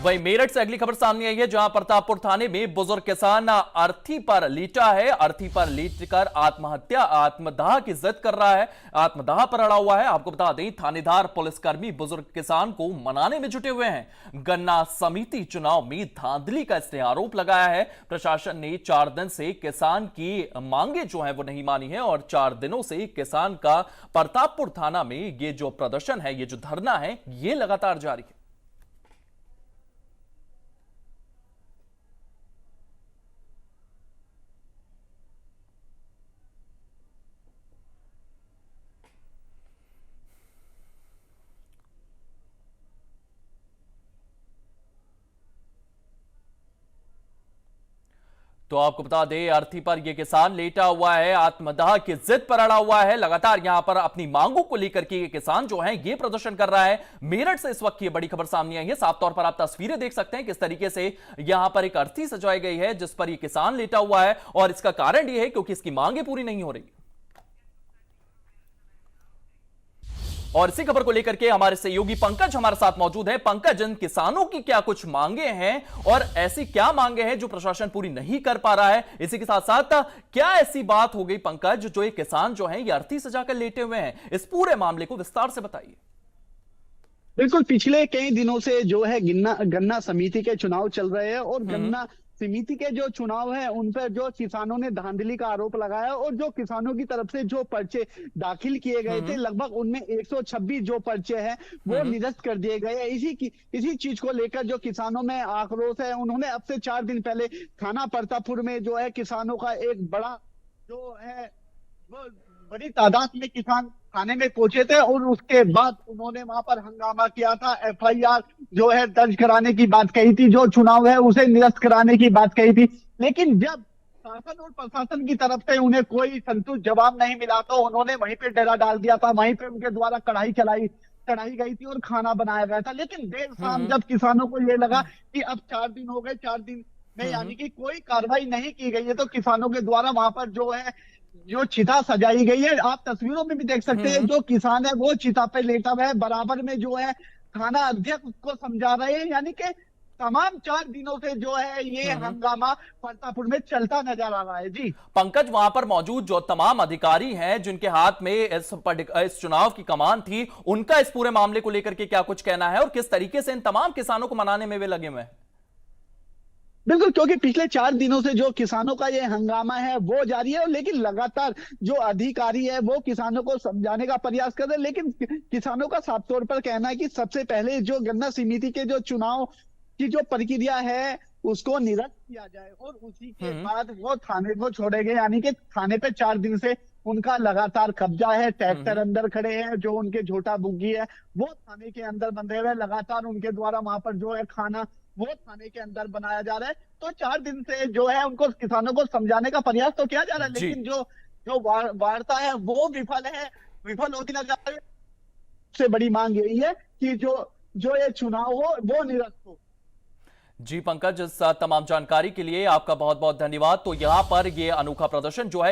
वहीं मेरठ से अगली खबर सामने आई है, जहां प्रतापपुर थाने में बुजुर्ग किसान अर्थी पर लेटा है। अर्थी पर लेटकर आत्मदाह की जिद कर रहा है, आत्मदाह पर अड़ा हुआ है। आपको बता दें, थानेदार पुलिसकर्मी बुजुर्ग किसान को मनाने में जुटे हुए हैं। गन्ना समिति चुनाव में धांधली का इसने आरोप लगाया है। प्रशासन ने 4 दिन से किसान की मांगे जो है वो नहीं मानी है और 4 दिनों से किसान का प्रतापपुर थाना में ये जो प्रदर्शन है, ये जो धरना है, ये लगातार जारी है। तो आपको बता दें, अर्थी पर यह किसान लेटा हुआ है, आत्मदाह की जिद पर अड़ा हुआ है। लगातार यहां पर अपनी मांगों को लेकर के ये किसान जो है ये प्रदर्शन कर रहा है। मेरठ से इस वक्त ये बड़ी खबर सामने आई है। साफ तौर पर आप तस्वीरें देख सकते हैं किस तरीके से यहां पर एक अर्थी सजाई गई है जिस पर यह किसान लेटा हुआ है, और इसका कारण यह है क्योंकि इसकी मांगे पूरी नहीं हो रही। और इसी खबर को लेकर के हमारे सहयोगी पंकज हमारे साथ मौजूद है। पंकज, इन किसानों की क्या कुछ मांगे हैं और ऐसी क्या मांगे हैं जो प्रशासन पूरी नहीं कर पा रहा है? इसी के साथ साथ क्या ऐसी बात हो गई पंकज जो ये किसान जो हैं ये अर्थी सजाकर लेटे हुए हैं? इस पूरे मामले को विस्तार से बताइए। बिल्कुल, पिछले कई दिनों से जो है गन्ना समिति के चुनाव चल रहे हैं और गन्ना समिति के जो चुनाव है उन पर जो किसानों ने धांधली का आरोप लगाया और जो किसानों की तरफ से जो पर्चे दाखिल किए गए थे, लगभग उनमें 126 जो पर्चे हैं वो निरस्त कर दिए गए हैं। इसी चीज को लेकर जो किसानों में आक्रोश है, उन्होंने अब से 4 दिन पहले थाना प्रतापपुर में जो है किसानों का एक बड़ा जो है वो बड़ी तादाद में किसान थाने में पहुंचे थे और उसके बाद उन्होंने वहां पर हंगामा किया था। एफआईआर जो है दर्ज कराने की बात कही थी, जो चुनाव है उसे निरस्त कराने की बात कही थी। लेकिन जब शासन और प्रशासन की तरफ से उन्हें कोई संतुष्ट जवाब नहीं मिला तो उन्होंने वहीं पे डेरा डाल दिया था। वहीं पे उनके द्वारा चढ़ाई गई थी और खाना बनाया गया था। लेकिन देर शाम जब किसानों को ये लगा कि अब 4 दिन हो गए, 4 दिन में यानी कि कोई कार्रवाई नहीं की गई है, तो किसानों के द्वारा वहां पर जो चिता सजाई गई है, आप तस्वीरों में भी देख सकते हैं, जो किसान है वो चिता पे लेटा हुआ है। बराबर में जो है थाना अध्यक्ष उसको समझा रहे हैं। यानी कि तमाम 4 दिनों से जो है ये हंगामा प्रतापपुर में चलता नजर आ रहा है। जी पंकज, वहां पर मौजूद जो तमाम अधिकारी हैं जिनके हाथ में इस चुनाव की कमान थी, उनका इस पूरे मामले को लेकर के क्या कुछ कहना है और किस तरीके से इन तमाम किसानों को मनाने में वे लगे हुए हैं? बिल्कुल, क्योंकि पिछले 4 दिनों से जो किसानों का ये हंगामा है वो जारी है, लेकिन लगातार जो अधिकारी है वो किसानों को समझाने का प्रयास कर रहे हैं। लेकिन किसानों का साफ तौर पर कहना है कि सबसे पहले जो गन्ना समिति के जो चुनाव की जो प्रक्रिया है उसको निरस्त किया जाए और उसी के बाद वो थाने को छोड़े गए। यानी कि थाने पे 4 दिन से उनका लगातार कब्जा है, ट्रैक्टर अंदर खड़े हैं, जो उनके झोटा बुग्गी है वो थाने के अंदर बंधे हुए, लगातार उनके द्वारा वहां पर जो है खाना वो थाने के अंदर बनाया जा रहा है। तो 4 दिन से जो है उनको किसानों को समझाने का प्रयास तो किया जा रहा है, लेकिन जो वार्ता है वो विफल होती नजर आ रही है। सबसे बड़ी मांग यही है कि जो ये चुनाव हो वो निरस्त हो। जी पंकज, इस तमाम जानकारी के लिए आपका बहुत बहुत धन्यवाद। तो यहां पर यह अनोखा प्रदर्शन जो है